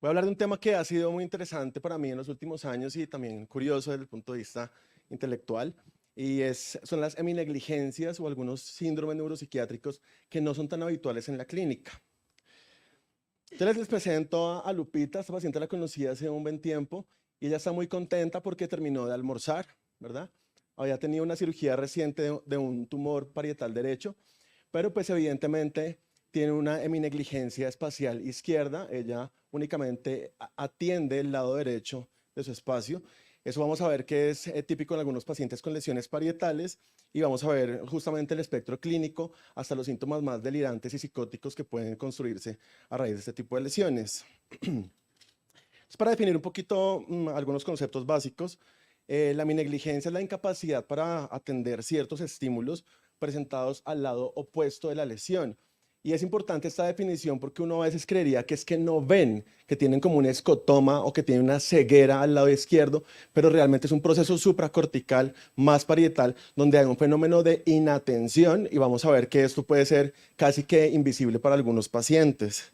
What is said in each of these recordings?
Voy a hablar de un tema que ha sido muy interesante para mí en los últimos años y también curioso desde el punto de vista intelectual, y son las heminegligencias o algunos síndromes neuropsiquiátricos que no son tan habituales en la clínica. Entonces les presento a Lupita. Esta paciente la conocí hace un buen tiempo y ella está muy contenta porque terminó de almorzar, ¿verdad? Había tenido una cirugía reciente de un tumor parietal derecho, pero pues evidentemente tiene una heminegligencia espacial izquierda. Ella únicamente atiende el lado derecho de su espacio. Eso vamos a ver que es típico en algunos pacientes con lesiones parietales, y vamos a ver justamente el espectro clínico hasta los síntomas más delirantes y psicóticos que pueden construirse a raíz de este tipo de lesiones. Para definir un poquito algunos conceptos básicos, la heminegligencia es la incapacidad para atender ciertos estímulos presentados al lado opuesto de la lesión. Y es importante esta definición porque uno a veces creería que es que no ven, que tienen como un escotoma o que tienen una ceguera al lado izquierdo, pero realmente es un proceso supracortical más parietal donde hay un fenómeno de inatención, y vamos a ver que esto puede ser casi que invisible para algunos pacientes.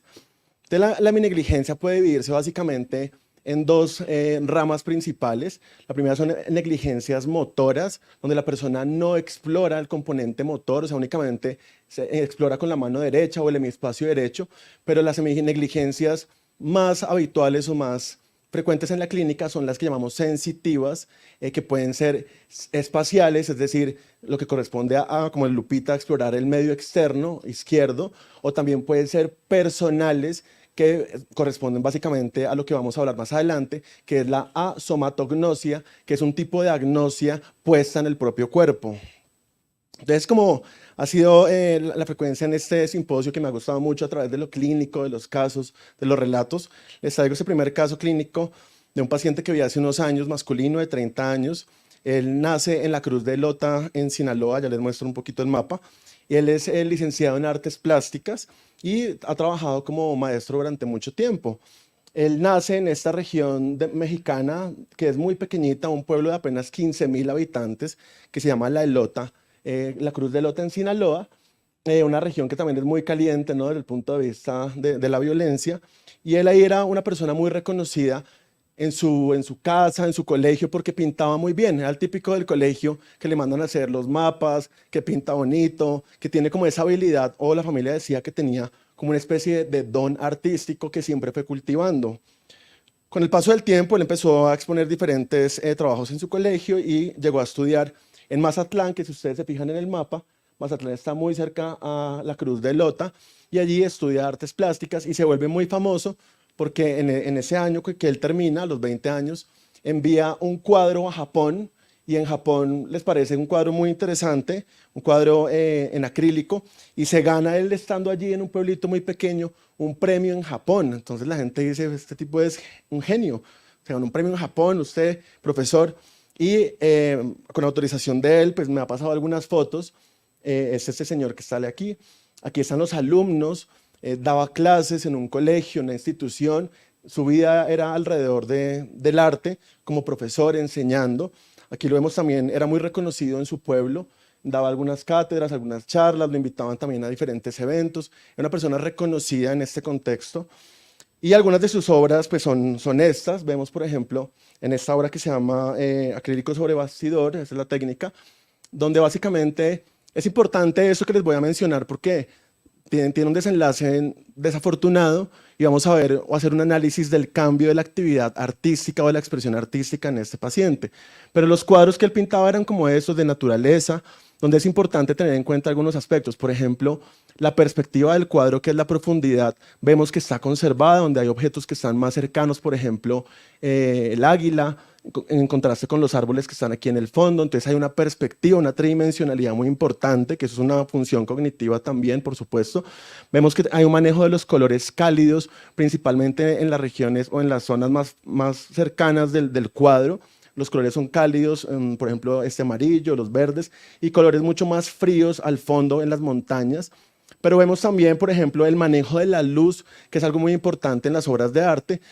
Entonces, la heminegligencia puede dividirse básicamente en dos ramas principales. La primera son negligencias motoras, donde la persona no explora el componente motor, o sea, únicamente se explora con la mano derecha o el hemispacio derecho, pero las negligencias más habituales o más frecuentes en la clínica son las que llamamos sensitivas, que pueden ser espaciales, es decir, lo que corresponde como el Lupita, explorar el medio externo izquierdo, o también pueden ser personales, que corresponden básicamente a lo que vamos a hablar más adelante, que es la asomatognosia, que es un tipo de agnosia puesta en el propio cuerpo. Entonces, como ha sido la frecuencia en este simposio, que me ha gustado mucho a través de lo clínico, de los casos, de los relatos, les traigo este primer caso clínico de un paciente que vi hace unos años, masculino de 30 años. Él nace en la Cruz de Lota, en Sinaloa. Ya les muestro un poquito el mapa. Él es licenciado en artes plásticas y ha trabajado como maestro durante mucho tiempo. Él nace en esta región mexicana, que es muy pequeñita, un pueblo de apenas 15,000 habitantes, que se llama La Elota, la Cruz de Lota en Sinaloa, una región que también es muy caliente, ¿no?, desde el punto de vista de la violencia. Y él ahí era una persona muy reconocida en su casa, en su colegio, porque pintaba muy bien. Era el típico del colegio que le mandan a hacer los mapas, que pinta bonito, que tiene como esa habilidad, o la familia decía que tenía como una especie de don artístico que siempre fue cultivando. Con el paso del tiempo, él empezó a exponer diferentes trabajos en su colegio y llegó a estudiar en Mazatlán, que si ustedes se fijan en el mapa, Mazatlán está muy cerca a la Cruz de Lota, y allí estudia artes plásticas y se vuelve muy famoso porque en ese año que él termina, a los 20 años, envía un cuadro a Japón, y en Japón les parece un cuadro muy interesante, un cuadro en acrílico, y se gana él, estando allí en un pueblito muy pequeño, un premio en Japón. Entonces la gente dice: este tipo es un genio, se ganó un premio en Japón, usted, profesor. Y con autorización de él, pues me ha pasado algunas fotos. Es este señor que sale aquí. Aquí están los alumnos. Daba clases en un colegio, una institución. Su vida era alrededor del arte, como profesor, enseñando. Aquí lo vemos también, era muy reconocido en su pueblo, daba algunas cátedras, algunas charlas, lo invitaban también a diferentes eventos. Era una persona reconocida en este contexto. Y algunas de sus obras pues son estas. Vemos, por ejemplo, en esta obra que se llama Acrílico sobre bastidor, esa es la técnica, donde básicamente es importante eso que les voy a mencionar porque tiene un desenlace desafortunado, y vamos a ver o hacer un análisis del cambio de la actividad artística o de la expresión artística en este paciente. Pero los cuadros que él pintaba eran como esos de naturaleza, donde es importante tener en cuenta algunos aspectos. Por ejemplo, la perspectiva del cuadro, que es la profundidad, vemos que está conservada, donde hay objetos que están más cercanos, por ejemplo, el águila, en contraste con los árboles que están aquí en el fondo. Entonces hay una perspectiva, una tridimensionalidad muy importante, que eso es una función cognitiva también, por supuesto. Vemos que hay un manejo de los colores cálidos, principalmente en las regiones o en las zonas más cercanas del cuadro. Los colores son cálidos, por ejemplo, este amarillo, los verdes, y colores mucho más fríos al fondo en las montañas. Pero vemos también, por ejemplo, el manejo de la luz, que es algo muy importante en las obras de arte,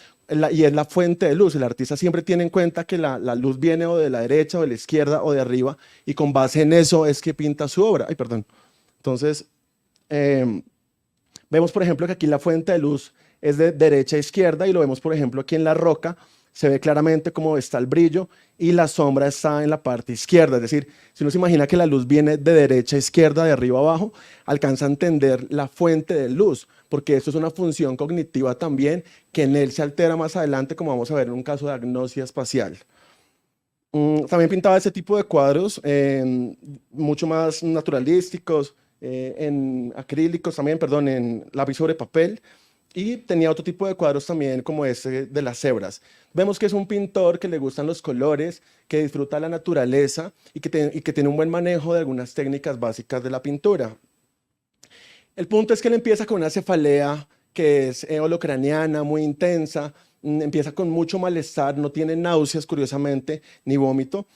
y es la fuente de luz. El artista siempre tiene en cuenta que la luz viene o de la derecha o de la izquierda o de arriba, y con base en eso es que pinta su obra. Ay, perdón. Entonces, vemos, por ejemplo, que aquí la fuente de luz es de derecha a izquierda y lo vemos, por ejemplo, aquí en la roca, se ve claramente cómo está el brillo y la sombra está en la parte izquierda. Es decir, si uno se imagina que la luz viene de derecha a izquierda, de arriba a abajo, alcanza a entender la fuente de luz, porque esto es una función cognitiva también que en él se altera más adelante, como vamos a ver en un caso de agnosia espacial. También pintaba ese tipo de cuadros, mucho más naturalísticos, en acrílicos también, perdón, en lápiz sobre papel. Y tenía otro tipo de cuadros también, como este de las cebras. Vemos que es un pintor que le gustan los colores, que disfruta la naturaleza y que tiene un buen manejo de algunas técnicas básicas de la pintura. El punto es que él empieza con una cefalea que es holocraniana, muy intensa, empieza con mucho malestar, no tiene náuseas, curiosamente, ni vómito,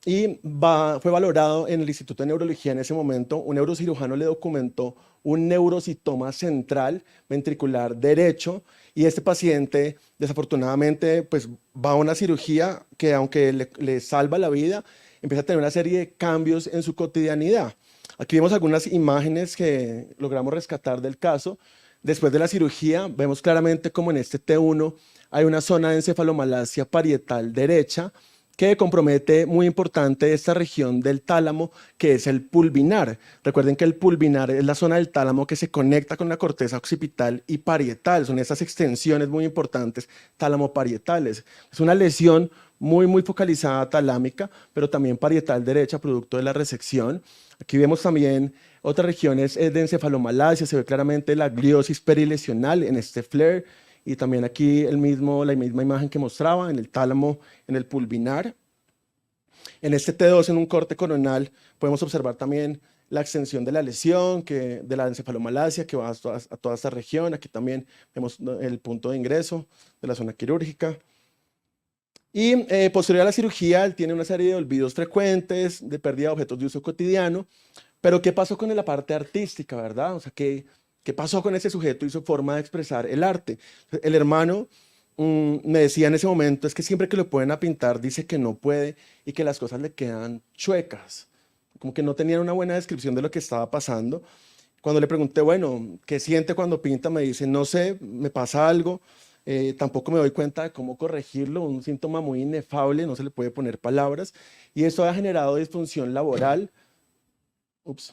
y fue valorado en el Instituto de Neurología en ese momento. Un neurocirujano le documentó un neurocitoma central ventricular derecho, y este paciente, desafortunadamente, pues va a una cirugía que, aunque le salva la vida, empieza a tener una serie de cambios en su cotidianidad. Aquí vemos algunas imágenes que logramos rescatar del caso. Después de la cirugía, vemos claramente como en este T1 hay una zona de encefalomalacia parietal derecha que compromete muy importante esta región del tálamo, que es el pulvinar. Recuerden que el pulvinar es la zona del tálamo que se conecta con la corteza occipital y parietal. Son estas extensiones muy importantes tálamo-parietales. Es una lesión muy focalizada talámica, pero también parietal derecha, producto de la resección. Aquí vemos también otras regiones de encefalomalacia, se ve claramente la gliosis perilesional en este flare, y también aquí la misma imagen que mostraba en el tálamo, en el pulvinar. En este T2, en un corte coronal, podemos observar también la extensión de la lesión, de la encefalomalacia que va a toda esta región. Aquí también vemos el punto de ingreso de la zona quirúrgica. Y posterior a la cirugía, él tiene una serie de olvidos frecuentes, de pérdida de objetos de uso cotidiano. Pero ¿qué pasó con la parte artística, verdad? O sea, ¿qué pasó con ese sujeto y su forma de expresar el arte? El hermano me decía en ese momento, es que siempre que lo ponen a pintar dice que no puede y que las cosas le quedan chuecas, como que no tenían una buena descripción de lo que estaba pasando. Cuando le pregunté, bueno, ¿qué siente cuando pinta? Me dice, no sé, me pasa algo, tampoco me doy cuenta de cómo corregirlo, un síntoma muy inefable, no se le puede poner palabras, y esto ha generado disfunción laboral. Ups.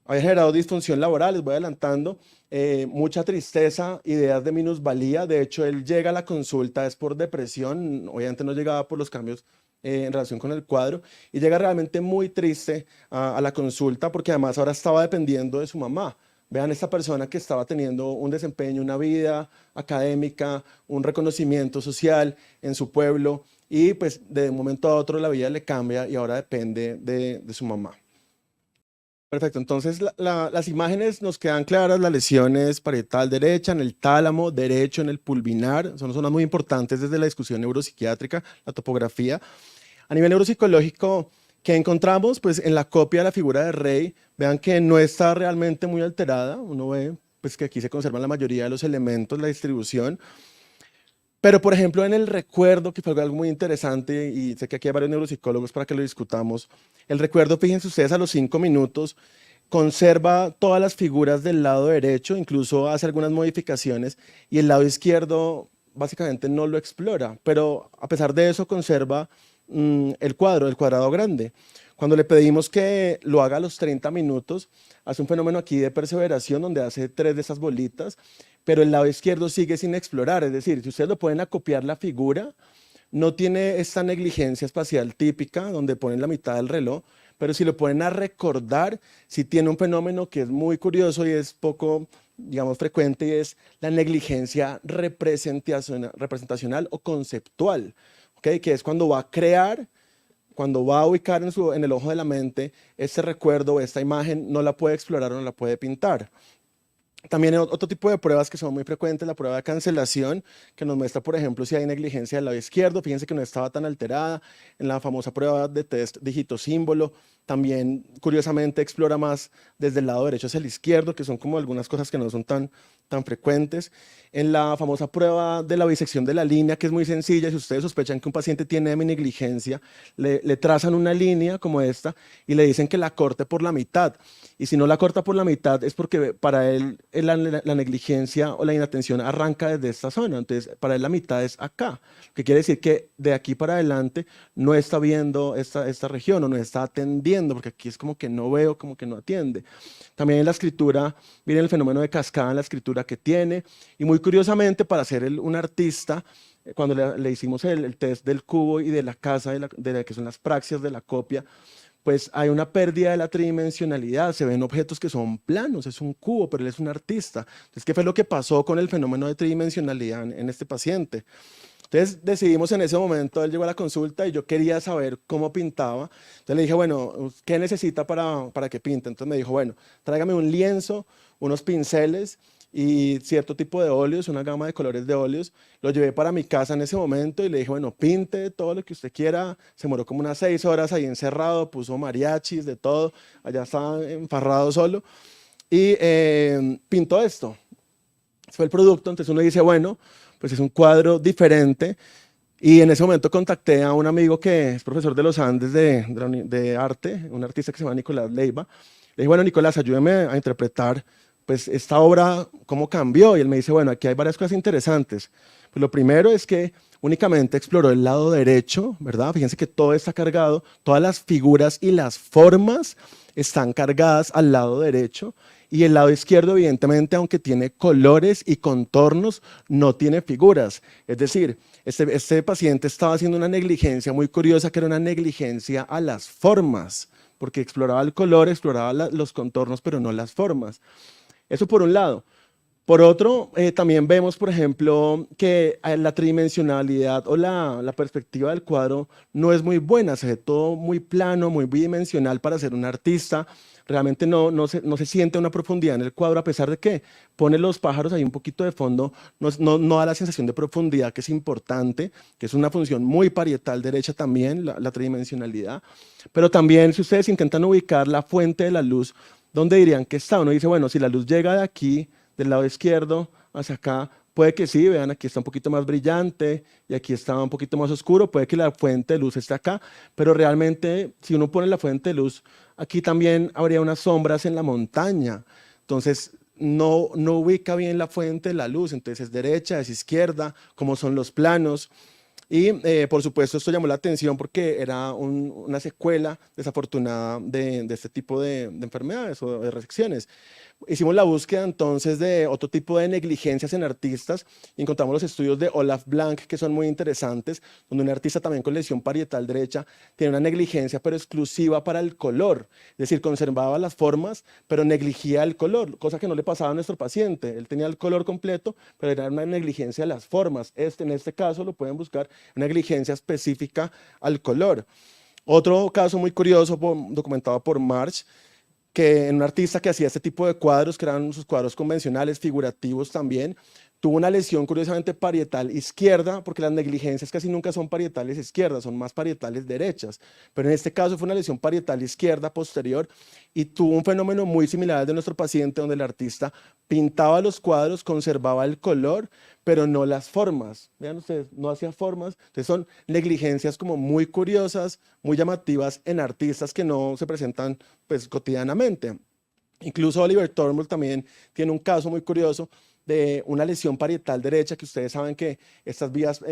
Ha generado disfunción laboral, les voy adelantando, mucha tristeza, ideas de minusvalía. De hecho, él llega a la consulta es por depresión, obviamente no llegaba por los cambios en relación con el cuadro, y llega realmente muy triste a la consulta porque además ahora estaba dependiendo de su mamá. Vean, esta persona que estaba teniendo un desempeño, una vida académica, un reconocimiento social en su pueblo, y pues de un momento a otro la vida le cambia y ahora depende de su mamá. Perfecto, entonces las imágenes nos quedan claras, la lesión es parietal derecha, en el tálamo derecho, en el pulvinar, son zonas muy importantes desde la discusión neuropsiquiátrica, la topografía. A nivel neuropsicológico, ¿qué encontramos? Pues en la copia de la figura de Rey, vean que no está realmente muy alterada, uno ve pues que aquí se conservan la mayoría de los elementos, la distribución. Pero, por ejemplo, en el recuerdo, que fue algo muy interesante, y sé que aquí hay varios neuropsicólogos para que lo discutamos, el recuerdo, fíjense ustedes, a los 5 minutos, conserva todas las figuras del lado derecho, incluso hace algunas modificaciones, y el lado izquierdo básicamente no lo explora, pero a pesar de eso conserva el cuadrado grande. Cuando le pedimos que lo haga a los 30 minutos, hace un fenómeno aquí de perseveración donde hace 3 de esas bolitas, pero el lado izquierdo sigue sin explorar. Es decir, si ustedes lo pueden acopiar la figura, no tiene esta negligencia espacial típica donde ponen la mitad del reloj, pero si lo ponen a recordar, sí tiene un fenómeno que es muy curioso y es poco, digamos, frecuente, y es la negligencia representacional o conceptual, ¿okay? Que es cuando va a crear, cuando va a ubicar en el ojo de la mente este recuerdo o esta imagen, no la puede explorar o no la puede pintar. También hay otro tipo de pruebas que son muy frecuentes, la prueba de cancelación, que nos muestra, por ejemplo, si hay negligencia del lado izquierdo. Fíjense que no estaba tan alterada. En la famosa prueba de test dígito símbolo, también curiosamente explora más desde el lado derecho hacia el izquierdo, que son como algunas cosas que no son tan frecuentes. En la famosa prueba de la bisección de la línea, que es muy sencilla, si ustedes sospechan que un paciente tiene heminegligencia, le trazan una línea como esta y le dicen que la corte por la mitad. Y si no la corta por la mitad es porque para él la negligencia o la inatención arranca desde esta zona, entonces para él la mitad es acá, que quiere decir que de aquí para adelante no está viendo esta región o no está atendiendo, porque aquí es como que no veo, como que no atiende. También en la escritura, miren el fenómeno de cascada en la escritura que tiene, y muy curiosamente para ser un artista, cuando le hicimos el test del cubo y de la casa, que son las praxias de la copia, pues hay una pérdida de la tridimensionalidad, se ven objetos que son planos, es un cubo, pero él es un artista. Entonces, ¿qué fue lo que pasó con el fenómeno de tridimensionalidad en este paciente? Entonces decidimos en ese momento, él llegó a la consulta y yo quería saber cómo pintaba. Entonces le dije, bueno, ¿qué necesita para que pinte? Entonces me dijo, bueno, tráigame un lienzo, unos pinceles y cierto tipo de óleos, una gama de colores de óleos. Lo llevé para mi casa en ese momento y le dije, bueno, pinte todo lo que usted quiera. Se demoró como unas 6 horas ahí encerrado, puso mariachis, de todo. Allá estaba emfarrado solo. Y pintó esto. Fue el producto, entonces uno dice, bueno, pues es un cuadro diferente. Y en ese momento contacté a un amigo que es profesor de los Andes de arte, un artista que se llama Nicolás Leiva. Le dije, bueno, Nicolás, ayúdeme a interpretar pues esta obra, cómo cambió. Y él me dice, bueno, aquí hay varias cosas interesantes. Pues lo primero es que únicamente exploró el lado derecho, ¿verdad? Fíjense que todo está cargado, todas las figuras y las formas están cargadas al lado derecho. Y el lado izquierdo, evidentemente, aunque tiene colores y contornos, no tiene figuras. Es decir, este paciente estaba haciendo una negligencia muy curiosa, que era una negligencia a las formas, porque exploraba el color, exploraba los contornos, pero no las formas. Eso por un lado. Por otro, también vemos, por ejemplo, que la tridimensionalidad o la perspectiva del cuadro no es muy buena, se ve todo muy plano, muy bidimensional para ser un artista. Realmente no se siente una profundidad en el cuadro, a pesar de que pone los pájaros ahí un poquito de fondo, no da la sensación de profundidad, que es importante, que es una función muy parietal derecha también, la tridimensionalidad. Pero también, si ustedes intentan ubicar la fuente de la luz, ¿dónde dirían que está? Uno dice, bueno, si la luz llega de aquí, del lado izquierdo hacia acá, puede que sí, vean, aquí está un poquito más brillante y aquí está un poquito más oscuro, puede que la fuente de luz esté acá, pero realmente si uno pone la fuente de luz, aquí también habría unas sombras en la montaña, entonces no ubica bien la fuente de la luz, entonces es derecha, es izquierda, como son los planos. Y por supuesto esto llamó la atención porque era una secuela desafortunada de este tipo de enfermedades o de resecciones. Hicimos la búsqueda entonces de otro tipo de negligencias en artistas y encontramos los estudios de Olaf Blank, que son muy interesantes, donde un artista también con lesión parietal derecha tiene una negligencia pero exclusiva para el color, es decir, conservaba las formas pero negligía el color, cosa que no le pasaba a nuestro paciente. Él tenía el color completo, pero era una negligencia de las formas. En este caso lo pueden buscar, una negligencia específica al color. Otro caso muy curioso documentado por March, que en un artista que hacía este tipo de cuadros, que eran sus cuadros convencionales, figurativos también, tuvo una lesión curiosamente parietal izquierda, porque las negligencias casi nunca son parietales izquierdas, son más parietales derechas, pero en este caso fue una lesión parietal izquierda posterior y tuvo un fenómeno muy similar al de nuestro paciente, donde el artista pintaba los cuadros, conservaba el color, pero no las formas. Vean ustedes, no hacía formas. Entonces son negligencias como muy curiosas, muy llamativas en artistas que no se presentan pues cotidianamente. Incluso Oliver Turnbull también tiene un caso muy curioso de una lesión parietal derecha, que ustedes saben que estas vías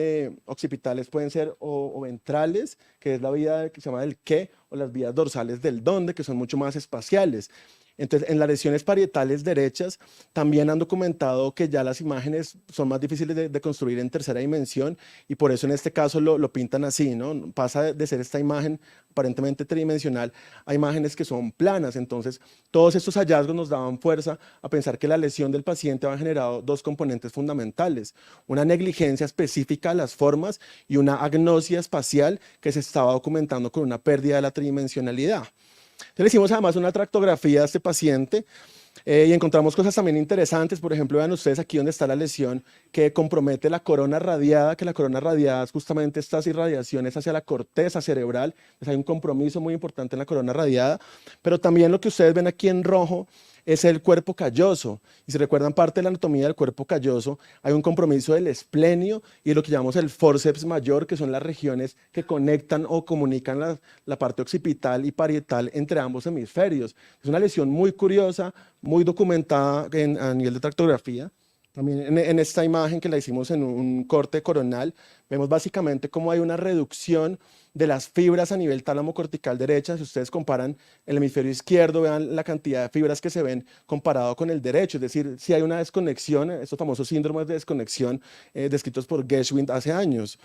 occipitales pueden ser o ventrales, que es la vía que se llama del qué, o las vías dorsales del dónde, que son mucho más espaciales. Entonces, en las lesiones parietales derechas también han documentado que ya las imágenes son más difíciles de construir en tercera dimensión y por eso en este caso lo pintan así, ¿no? Pasa de ser esta imagen aparentemente tridimensional a imágenes que son planas. Entonces, todos estos hallazgos nos daban fuerza a pensar que la lesión del paciente había generado dos componentes fundamentales: una negligencia específica a las formas y una agnosia espacial que se estaba documentando con una pérdida de la tridimensionalidad. Entonces le hicimos además una tractografía a este paciente Y encontramos cosas también interesantes. Por ejemplo, vean ustedes aquí donde está la lesión que compromete la corona radiada, que la corona radiada es justamente estas irradiaciones hacia la corteza cerebral. Entonces hay un compromiso muy importante en la corona radiada. Pero también lo que ustedes ven aquí en rojo es el cuerpo calloso. Y si recuerdan parte de la anatomía del cuerpo calloso, hay un compromiso del esplenio y lo que llamamos el forceps mayor, que son las regiones que conectan o comunican la parte occipital y parietal entre ambos hemisferios. Es una lesión muy curiosa, muy documentada a nivel de tractografía. También en esta imagen que la hicimos en un corte coronal, vemos básicamente cómo hay una reducción de las fibras a nivel tálamo cortical derecha. Si ustedes comparan el hemisferio izquierdo, vean la cantidad de fibras que se ven comparado con el derecho. Es decir, si hay una desconexión, estos famosos síndromes de desconexión descritos por Geschwind hace años.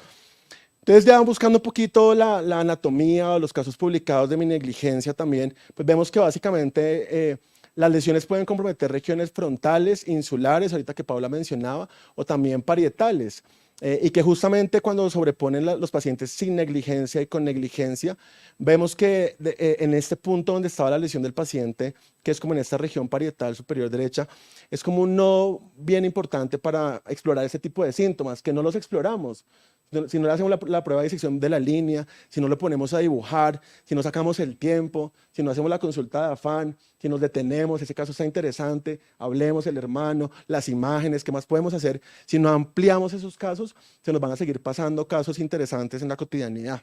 Entonces, ya buscando un poquito la anatomía o los casos publicados de mi negligencia también, pues vemos que básicamente las lesiones pueden comprometer regiones frontales, insulares, ahorita que Paula mencionaba, o también parietales. Y que justamente cuando sobreponen los pacientes sin negligencia y con negligencia, vemos que en este punto donde estaba la lesión del paciente, que es como en esta región parietal superior derecha, es como un nodo bien importante para explorar ese tipo de síntomas, que no los exploramos. Si no le hacemos la prueba de disección de la línea, si no lo ponemos a dibujar, si no sacamos el tiempo, si no hacemos la consulta de afán, si nos detenemos, ese caso está interesante, hablemos el hermano, las imágenes, ¿qué más podemos hacer? Si no ampliamos esos casos, se nos van a seguir pasando casos interesantes en la cotidianidad.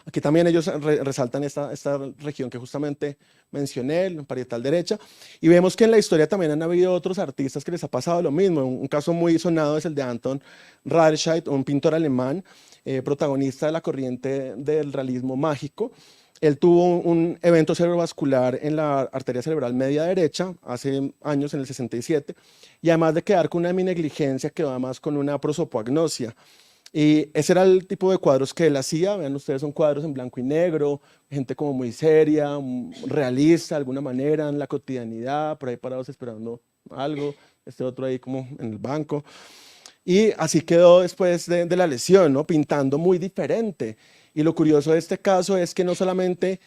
Aquí también ellos resaltan esta región que justamente mencioné, el parietal derecha, y vemos que en la historia también han habido otros artistas que les ha pasado lo mismo. Un caso muy sonado es el de Anton Rarscheid, un pintor alemán, protagonista de la corriente del realismo mágico. Él tuvo un evento cerebrovascular en la arteria cerebral media derecha hace años, en el 67, y además de quedar con una heminegligencia, quedó además con una prosopagnosia. Y ese era el tipo de cuadros que él hacía. Vean ustedes, son cuadros en blanco y negro, gente como muy seria, realista de alguna manera en la cotidianidad, por ahí parados esperando algo, este otro ahí como en el banco. Y así quedó después de la lesión, ¿no? Pintando muy diferente. Y lo curioso de este caso es que no solamente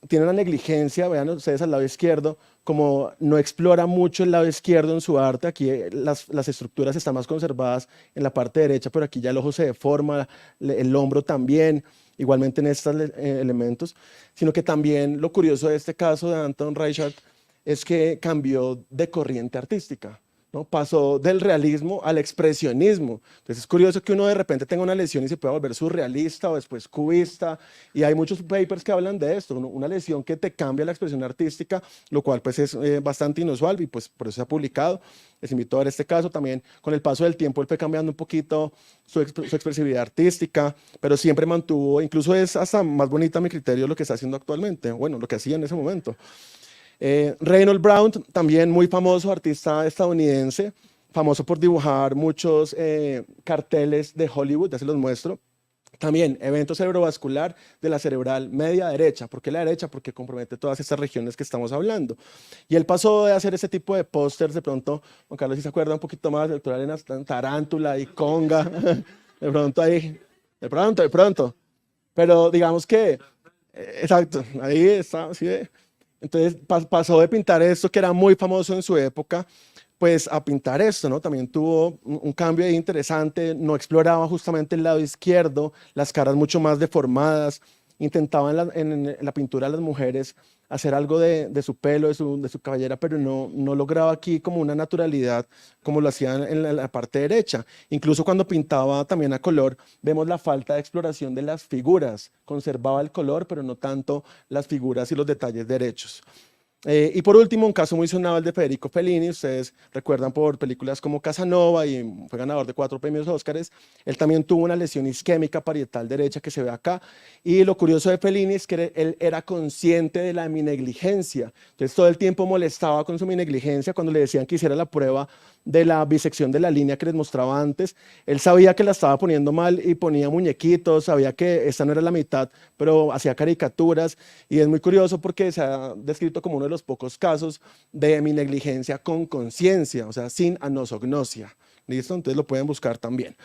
tiene una negligencia, vean ustedes al lado izquierdo, como no explora mucho el lado izquierdo en su arte, aquí las estructuras están más conservadas en la parte derecha, pero aquí ya el ojo se deforma, el hombro también, igualmente en estos elementos, sino que también lo curioso de este caso de Anton Reichert es que cambió de corriente artística, ¿no? Pasó del realismo al expresionismo. Entonces es curioso que uno de repente tenga una lesión y se pueda volver surrealista o después cubista, y hay muchos papers que hablan de esto, una lesión que te cambia la expresión artística, lo cual pues es bastante inusual y pues por eso se ha publicado. Les invito a ver este caso también. Con el paso del tiempo él fue cambiando un poquito su expresividad artística, pero siempre mantuvo, incluso es hasta más bonita a mi criterio lo que está haciendo actualmente, bueno, lo que hacía en ese momento. Reynold Brown, también muy famoso, artista estadounidense, famoso por dibujar muchos carteles de Hollywood, ya se los muestro. También evento cerebrovascular de la cerebral media derecha. ¿Por qué la derecha? Porque compromete todas estas regiones que estamos hablando. Y él pasó de hacer ese tipo de pósters, de pronto, Juan Carlos, si se acuerda un poquito más, del doctor Arenas, Tarántula y Conga, de pronto ahí, de pronto. Pero digamos que, exacto, ahí está, ¿sí ve? Entonces pasó de pintar esto, que era muy famoso en su época, pues a pintar esto, ¿no? También tuvo un cambio ahí interesante, no exploraba justamente el lado izquierdo, las caras mucho más deformadas, intentaba en la pintura de las mujeres hacer algo de su pelo, de su cabellera, pero no lograba aquí como una naturalidad como lo hacía en la parte derecha. Incluso cuando pintaba también a color, vemos la falta de exploración de las figuras, conservaba el color, pero no tanto las figuras y los detalles derechos. Y por último, un caso muy sonado, el de Federico Fellini. Ustedes recuerdan por películas como Casanova y fue ganador de 4 premios Óscares. Él también tuvo una lesión isquémica parietal derecha que se ve acá. Y lo curioso de Fellini es que él era consciente de la negligencia. Entonces todo el tiempo molestaba con su negligencia cuando le decían que hiciera la prueba de la bisección de la línea que les mostraba antes. Él sabía que la estaba poniendo mal y ponía muñequitos, sabía que esta no era la mitad, pero hacía caricaturas. Y es muy curioso porque se ha descrito como uno de los pocos casos de negligencia con conciencia, o sea, sin anosognosia. ¿Listo? Entonces lo pueden buscar también.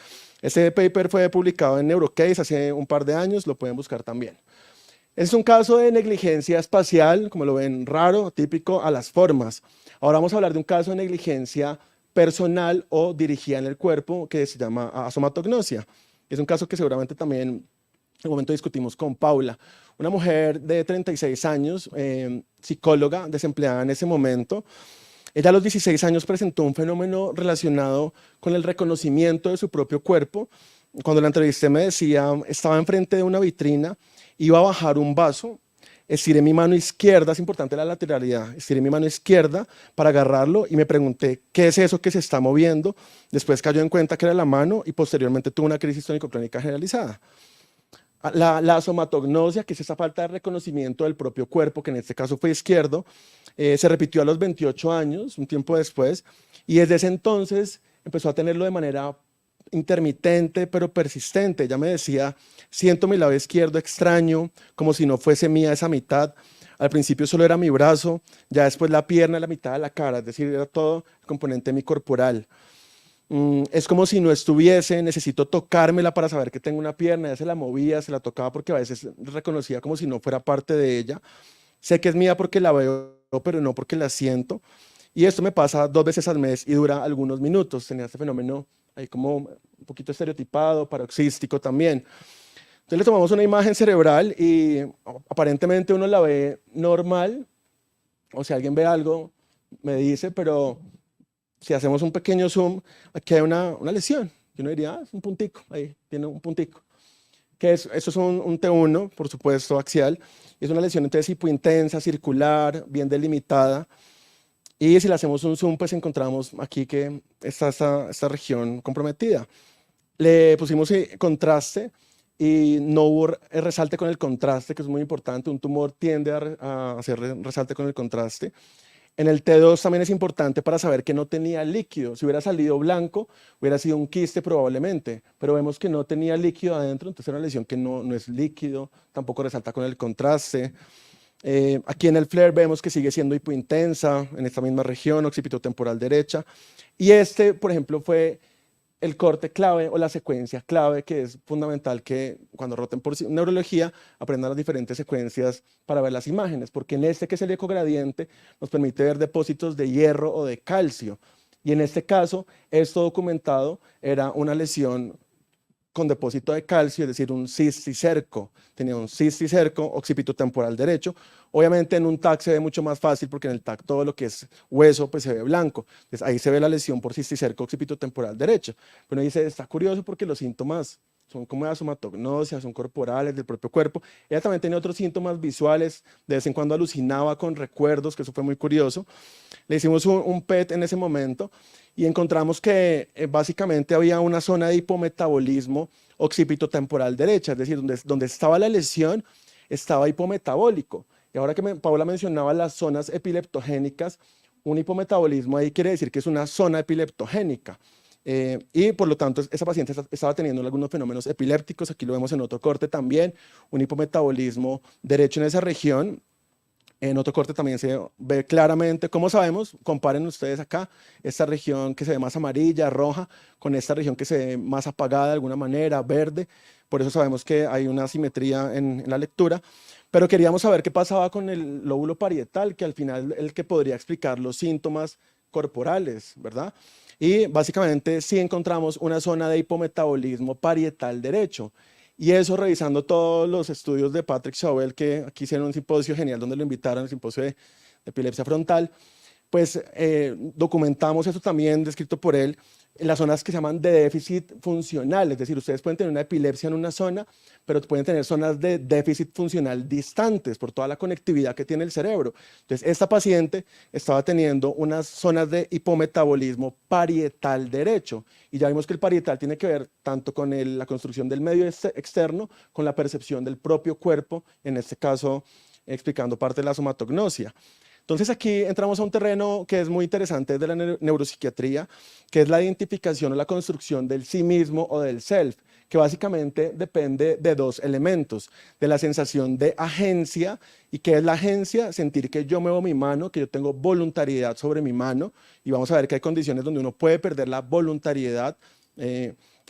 Este paper fue publicado en Neurocase hace un par de años, lo pueden buscar también. Es un caso de negligencia espacial, como lo ven, raro, típico a las formas. Ahora vamos a hablar de un caso de negligencia personal o dirigida en el cuerpo que se llama asomatognosia. Es un caso que seguramente también en un momento discutimos con Paula, una mujer de 36 años, psicóloga, desempleada en ese momento. Ella a los 16 años presentó un fenómeno relacionado con el reconocimiento de su propio cuerpo. Cuando la entrevisté me decía, estaba enfrente de una vitrina, iba a bajar un vaso, estiré mi mano izquierda, es importante la lateralidad, estiré mi mano izquierda para agarrarlo y me pregunté, ¿qué es eso que se está moviendo? Después cayó en cuenta que era la mano y posteriormente tuvo una crisis tónico-clónica generalizada. La somatognosia, que es esa falta de reconocimiento del propio cuerpo, que en este caso fue izquierdo, se repitió a los 28 años, un tiempo después, y desde ese entonces empezó a tenerlo de manera intermitente pero persistente. Ella me decía, siento mi lado izquierdo extraño, como si no fuese mía esa mitad. Al principio solo era mi brazo, ya después la pierna, la mitad de la cara, es decir, era todo el componente mi corporal. Es como si no estuviese, necesito tocármela para saber que tengo una pierna, ya se la movía, se la tocaba porque a veces reconocía como si no fuera parte de ella. Sé que es mía porque la veo, pero no porque la siento. Y esto me pasa 2 veces al mes y dura algunos minutos. Tenía este fenómeno ahí como un poquito estereotipado, paroxístico también. Entonces le tomamos una imagen cerebral y aparentemente uno la ve normal, o si alguien ve algo, me dice, pero si hacemos un pequeño zoom, aquí hay una lesión. Yo no diría, es un puntico, ahí tiene un puntico. Eso es un T1, por supuesto, axial. Es una lesión entonces hipointensa, circular, bien delimitada. Y si le hacemos un zoom, pues encontramos aquí que está esta región comprometida. Le pusimos contraste y no hubo resalte con el contraste, que es muy importante. Un tumor tiende a hacer resalte con el contraste. En el T2 también es importante para saber que no tenía líquido. Si hubiera salido blanco, hubiera sido un quiste probablemente, pero vemos que no tenía líquido adentro, entonces era una lesión que no es líquido, tampoco resalta con el contraste. Aquí en el FLAIR vemos que sigue siendo hipointensa en esta misma región, occipitotemporal derecha. Y este, por ejemplo, fue el corte clave o la secuencia clave, que es fundamental que cuando roten por neurología aprendan las diferentes secuencias para ver las imágenes, porque en este que es el ecogradiente nos permite ver depósitos de hierro o de calcio. Y en este caso, esto documentado era una lesión con depósito de calcio, es decir, un cisticerco. Tenía un cisticerco occipitotemporal derecho. Obviamente en un TAC se ve mucho más fácil porque en el TAC todo lo que es hueso pues se ve blanco. Entonces ahí se ve la lesión por cisticerco occipitotemporal derecho. Pero dice, está curioso porque los síntomas son como de asomatognosia, son corporales del propio cuerpo. Ella también tenía otros síntomas visuales, de vez en cuando alucinaba con recuerdos, que eso fue muy curioso. Le hicimos un PET en ese momento y encontramos que básicamente había una zona de hipometabolismo occipitotemporal derecha, es decir, donde estaba la lesión estaba hipometabólico. Y ahora que Paula mencionaba las zonas epileptogénicas, un hipometabolismo ahí quiere decir que es una zona epileptogénica. Y por lo tanto, esa paciente estaba teniendo algunos fenómenos epilépticos, aquí lo vemos en otro corte también, un hipometabolismo derecho en esa región. En otro corte también se ve claramente, ¿cómo sabemos? Comparen ustedes acá, esta región que se ve más amarilla, roja, con esta región que se ve más apagada de alguna manera, verde. Por eso sabemos que hay una asimetría en la lectura. Pero queríamos saber qué pasaba con el lóbulo parietal, que al final es el que podría explicar los síntomas corporales, ¿verdad? Y básicamente sí encontramos una zona de hipometabolismo parietal derecho. Y eso revisando todos los estudios de Patrick Chauvel, que aquí hicieron un simposio genial donde lo invitaron, el simposio de epilepsia frontal, pues documentamos eso también descrito por él en las zonas que se llaman de déficit funcional, es decir, ustedes pueden tener una epilepsia en una zona, pero pueden tener zonas de déficit funcional distantes por toda la conectividad que tiene el cerebro. Entonces, esta paciente estaba teniendo unas zonas de hipometabolismo parietal derecho, y ya vimos que el parietal tiene que ver tanto con la construcción del medio externo, con la percepción del propio cuerpo, en este caso explicando parte de la somatognosia. Entonces aquí entramos a un terreno que es muy interesante de la neuropsiquiatría, que es la identificación o la construcción del sí mismo o del self, que básicamente depende de 2 elementos, de la sensación de agencia. ¿Y qué es la agencia? Sentir que yo muevo mi mano, que yo tengo voluntariedad sobre mi mano, y vamos a ver que hay condiciones donde uno puede perder la voluntariedad,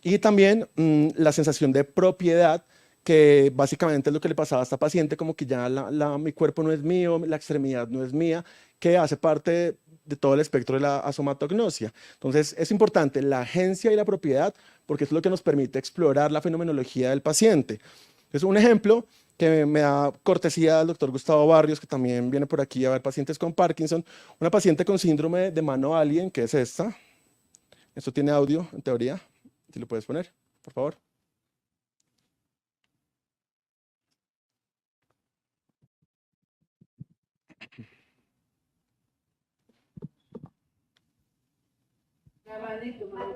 y también la sensación de propiedad, que básicamente es lo que le pasaba a esta paciente, como que ya mi cuerpo no es mío, la extremidad no es mía, que hace parte de todo el espectro de la asomatognosia. Entonces, es importante la agencia y la propiedad, porque es lo que nos permite explorar la fenomenología del paciente. Es un ejemplo que me da cortesía del doctor Gustavo Barrios, que también viene por aquí a ver pacientes con Parkinson, una paciente con síndrome de mano alien, que es esta. Esto tiene audio, en teoría, si lo puedes poner, por favor.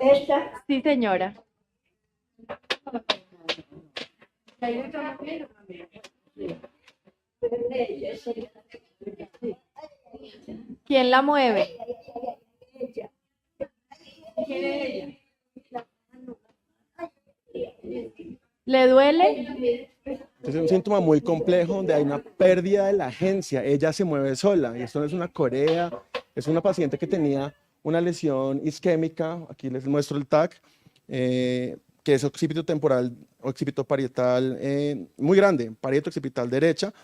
¿Esta? Sí, señora. ¿Quién la mueve? Ella. ¿Quién es ella? ¿Le duele? Es un síntoma muy complejo donde hay una pérdida de la agencia. Ella se mueve sola y esto no es una corea, es una paciente que tenía una lesión isquémica. Aquí les muestro el TAC, que es occipito temporal, occipito parietal muy grande, parieto occipital derecha,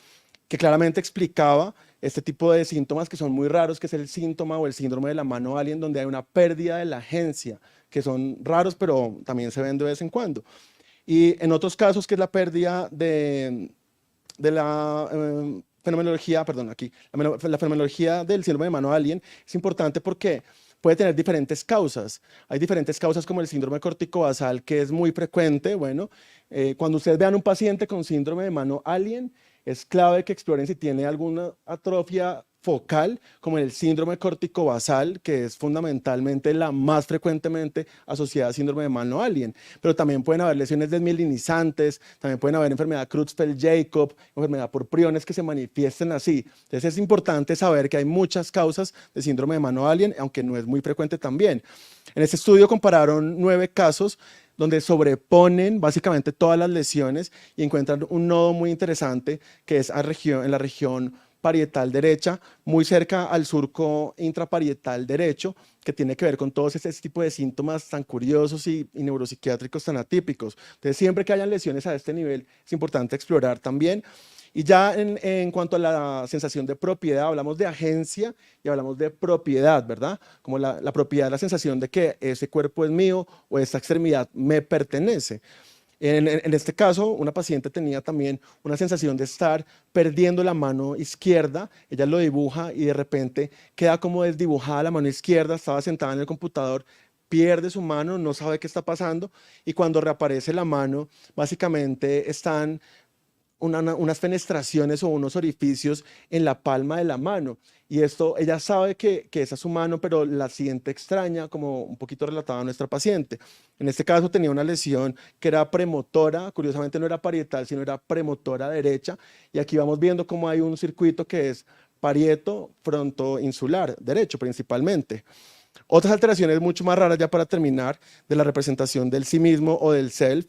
que claramente explicaba este tipo de síntomas que son muy raros, que es el síntoma o el síndrome de la mano alien, donde hay una pérdida de la agencia, que son raros, pero también se ven de vez en cuando. Y en otros casos, que es la pérdida de la fenomenología, perdón, aquí, la fenomenología del síndrome de mano alien es importante porque puede tener diferentes causas. Hay diferentes causas como el síndrome corticobasal, que es muy frecuente. Bueno, cuando ustedes vean un paciente con síndrome de mano alien, es clave que exploren si tiene alguna atrofia focal, como el síndrome corticobasal, que es fundamentalmente la más frecuentemente asociada a síndrome de mano alien. Pero también pueden haber lesiones desmielinizantes, también pueden haber enfermedad Creutzfeldt-Jakob, enfermedad por priones que se manifiesten así. Entonces es importante saber que hay muchas causas de síndrome de mano alien, aunque no es muy frecuente también. En este estudio compararon 9 casos donde sobreponen básicamente todas las lesiones y encuentran un nodo muy interesante que es en la región parietal derecha, muy cerca al surco intraparietal derecho, que tiene que ver con todos este tipo de síntomas tan curiosos y neuropsiquiátricos tan atípicos. Entonces, siempre que hayan lesiones a este nivel, es importante explorar también. Y ya en cuanto a la sensación de propiedad, hablamos de agencia y hablamos de propiedad, ¿verdad? Como la propiedad, la sensación de que ese cuerpo es mío o esta extremidad me pertenece. En este caso, una paciente tenía también una sensación de estar perdiendo la mano izquierda. Ella lo dibuja y de repente queda como desdibujada la mano izquierda. Estaba sentada en el computador, pierde su mano, no sabe qué está pasando y cuando reaparece la mano, básicamente están unas fenestraciones o unos orificios en la palma de la mano. Y esto, ella sabe que esa es su mano, pero la siente extraña, como un poquito relataba nuestra paciente. En este caso tenía una lesión que era premotora, curiosamente no era parietal, sino era premotora derecha. Y aquí vamos viendo cómo hay un circuito que es parieto frontoinsular, derecho principalmente. Otras alteraciones mucho más raras, ya para terminar, de la representación del sí mismo o del self.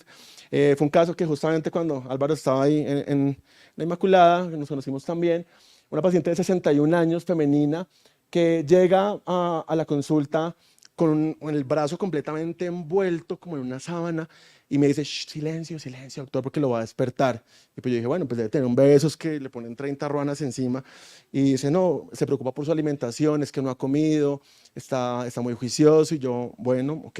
Fue un caso que justamente cuando Álvaro estaba ahí en la Inmaculada, que nos conocimos también, una paciente de 61 años, femenina, que llega a la consulta con el brazo completamente envuelto como en una sábana y me dice: "Shh, silencio, silencio, doctor, porque lo va a despertar". Y pues yo dije, bueno, pues debe tener un bebé esos que le ponen 30 ruanas encima. Y dice, no, se preocupa por su alimentación, es que no ha comido, está muy juicioso. Y yo, bueno, ok.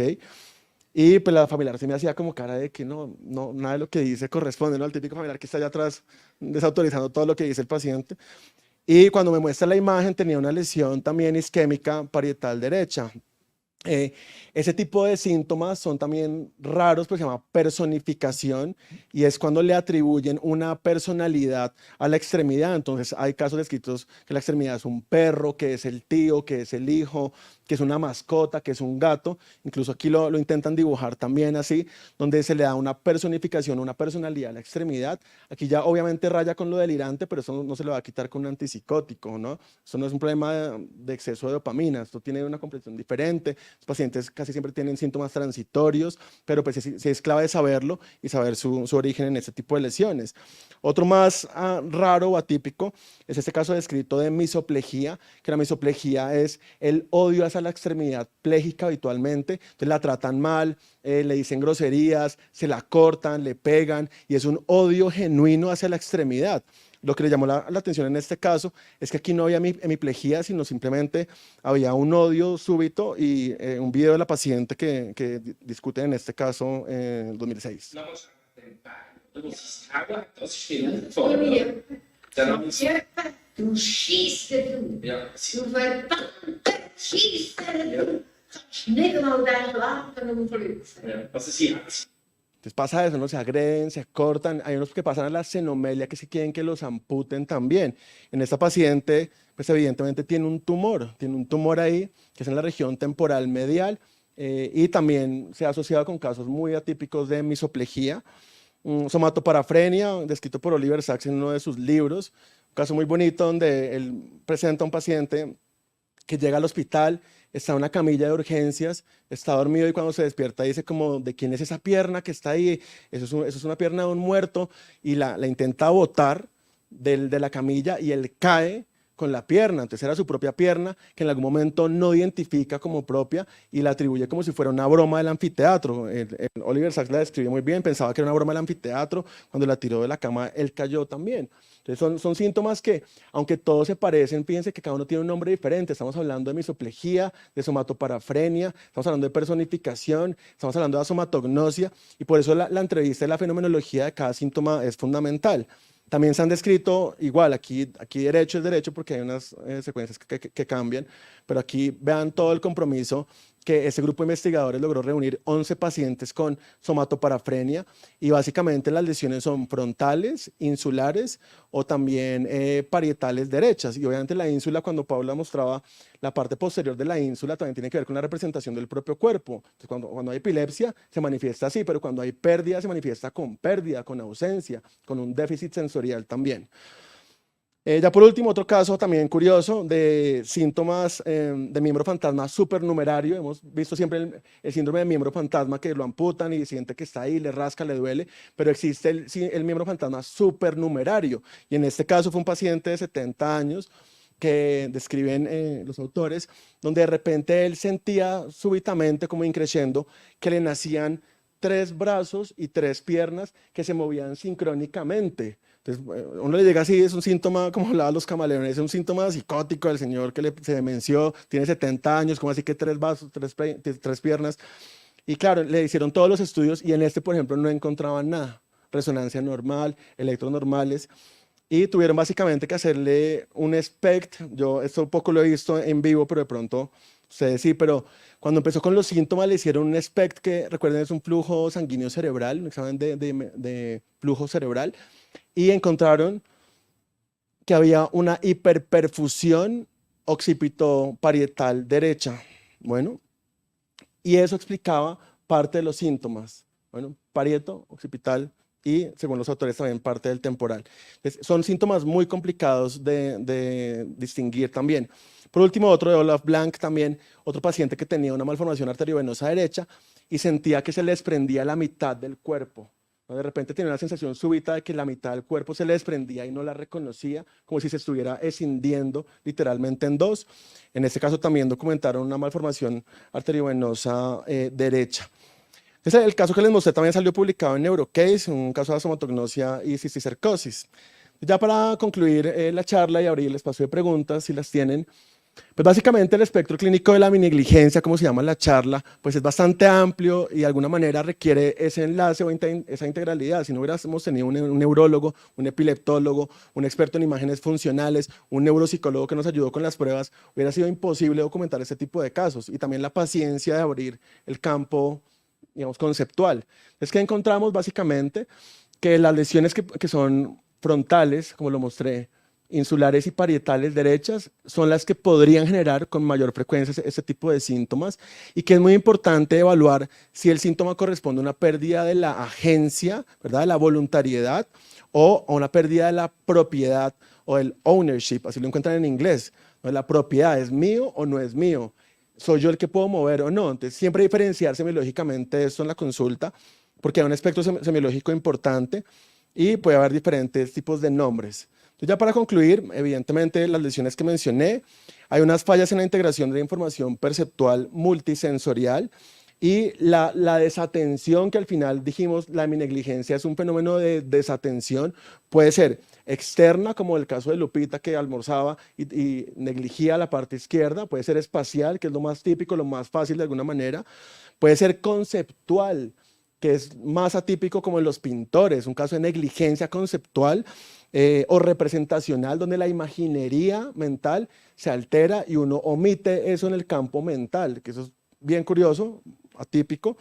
Y pues la familiar se me hacía como cara de que no, no, nada de lo que dice corresponde, ¿no? Al típico familiar que está allá atrás desautorizando todo lo que dice el paciente. Y cuando me muestra la imagen tenía una lesión también isquémica parietal derecha. Ese tipo de síntomas son también raros, porque se llama personificación y es cuando le atribuyen una personalidad a la extremidad. Entonces hay casos descritos que la extremidad es un perro, que es el tío, que es el hijo, que es una mascota, que es un gato. Incluso aquí lo intentan dibujar también así, donde se le da una personificación, una personalidad a la extremidad. Aquí ya obviamente raya con lo delirante, pero eso no se le va a quitar con un antipsicótico, ¿no? Esto no es un problema de exceso de dopamina, esto tiene una comprensión diferente. Los pacientes casi siempre tienen síntomas transitorios, pero pues sí es clave saberlo y saber su origen en este tipo de lesiones. Otro más raro o atípico es este caso descrito de misoplejía, que la misoplejía es el odio hacia la extremidad pléjica habitualmente, entonces la tratan mal, le dicen groserías, se la cortan, le pegan y es un odio genuino hacia la extremidad. Lo que le llamó la atención en este caso es que aquí no había hemiplejía, sino simplemente había un odio súbito y un video de la paciente que discute en este caso en 2006. Du schießt du. Ja. Du verdammter Schießer. Ja. Kannst nicht mal deinen Laden umflüchten. Ja. Also sie hat. Entonces pasa eso, ¿no? Se agreden, se cortan. Hay unos que pasan a la senomelia que se quieren que los amputen también. En esta paciente, pues evidentemente tiene un tumor ahí, que es en la región temporal medial, y también se ha asociado con casos muy atípicos de misoplejía. Somatoparafrenia, descrito por Oliver Sacks en uno de sus libros, un caso muy bonito donde él presenta a un paciente que llega al hospital, está en una camilla de urgencias, está dormido y cuando se despierta dice como, ¿de quién es esa pierna que está ahí? Eso es una pierna de un muerto, y la intenta botar de la camilla y él cae con la pierna. Entonces era su propia pierna que en algún momento no identifica como propia y la atribuye como si fuera una broma del anfiteatro. Oliver Sacks la describe muy bien, pensaba que era una broma del anfiteatro, cuando la tiró de la cama él cayó también. Entonces son síntomas que, aunque todos se parecen, fíjense que cada uno tiene un nombre diferente. Estamos hablando de misoplejía, de somatoparafrenia, estamos hablando de personificación, estamos hablando de asomatognosia, y por eso la entrevista y la fenomenología de cada síntoma es fundamental. También se han descrito, igual, aquí derecho es derecho porque hay unas secuencias que cambian, pero aquí vean todo el compromiso que ese grupo de investigadores logró reunir 11 pacientes con somatoparafrenia, y básicamente las lesiones son frontales, insulares o también parietales derechas. Y obviamente la ínsula, cuando Paula mostraba la parte posterior de la ínsula, también tiene que ver con la representación del propio cuerpo. Entonces, cuando hay epilepsia se manifiesta así, pero cuando hay pérdida se manifiesta con pérdida, con ausencia, con un déficit sensorial también. Ya por último, otro caso también curioso de síntomas de miembro fantasma supernumerario. Hemos visto siempre el síndrome de miembro fantasma, que lo amputan y siente que está ahí, le rasca, le duele, pero existe el miembro fantasma supernumerario. Y en este caso fue un paciente de 70 años que describen los autores, donde de repente él sentía súbitamente, como increciendo, que le nacían 3 brazos y 3 piernas que se movían sincrónicamente. Entonces, uno le llega así, es un síntoma, como hablaban los camaleones, es un síntoma psicótico del señor que se demenció, tiene 70 años, como así que 3 brazos, 3 piernas. Y claro, le hicieron todos los estudios y en este, por ejemplo, no encontraban nada. Resonancia normal, electros normales. Y tuvieron básicamente que hacerle un SPECT. Yo esto poco lo he visto en vivo, pero de pronto ustedes sí, pero cuando empezó con los síntomas le hicieron un SPECT, que recuerden es un flujo sanguíneo cerebral, un examen de flujo cerebral, y encontraron que había una hiperperfusión occipitoparietal derecha. Bueno, y eso explicaba parte de los síntomas. Bueno, parieto, occipital y, según los autores, también parte del temporal. Entonces, son síntomas muy complicados de distinguir también. Por último, otro de Olaf Blank también, otro paciente que tenía una malformación arteriovenosa derecha y sentía que se le desprendía la mitad del cuerpo. De repente tenía una sensación súbita de que la mitad del cuerpo se le desprendía y no la reconocía, como si se estuviera escindiendo literalmente en 2. En este caso también documentaron una malformación arteriovenosa derecha. El caso que les mostré también salió publicado en Neurocase, un caso de asomatognosia y cisticercosis. Ya para concluir la charla y abrir el espacio de preguntas, si las tienen, pues básicamente el espectro clínico de la negligencia, como se llama la charla, pues es bastante amplio y de alguna manera requiere ese enlace o esa integralidad. Si no hubiéramos tenido un neurólogo, un epileptólogo, un experto en imágenes funcionales, un neuropsicólogo que nos ayudó con las pruebas, hubiera sido imposible documentar este tipo de casos, y también la paciencia de abrir el campo, digamos, conceptual. Es que encontramos básicamente que las lesiones que son frontales, como lo mostré, insulares y parietales derechas, son las que podrían generar con mayor frecuencia este tipo de síntomas, y que es muy importante evaluar si el síntoma corresponde a una pérdida de la agencia, ¿verdad?, de la voluntariedad, o a una pérdida de la propiedad o el ownership, así lo encuentran en inglés, ¿no? La propiedad, ¿es mío o no es mío? ¿Soy yo el que puedo mover o no? Entonces, siempre diferenciar semiológicamente esto en la consulta, porque hay un aspecto semiológico importante. y puede haber diferentes tipos de nombres. Entonces, ya para concluir, evidentemente las lesiones que mencioné, hay unas fallas en la integración de la información perceptual multisensorial y la desatención, que al final dijimos, la heminegligencia es un fenómeno de desatención, puede ser externa, como el caso de Lupita, que almorzaba y negligía la parte izquierda, puede ser espacial, que es lo más típico, lo más fácil de alguna manera, puede ser conceptual, que es más atípico como en los pintores, un caso de negligencia conceptual, o representacional, donde la imaginería mental se altera y uno omite eso en el campo mental, que eso es bien curioso, atípico,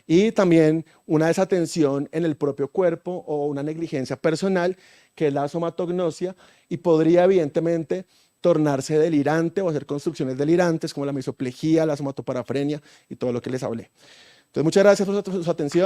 y también una desatención en el propio cuerpo o una negligencia personal, que es la somatognosia, y podría evidentemente tornarse delirante o hacer construcciones delirantes como la misoplejía, la somatoparafrenia y todo lo que les hablé. Entonces, muchas gracias por su atención.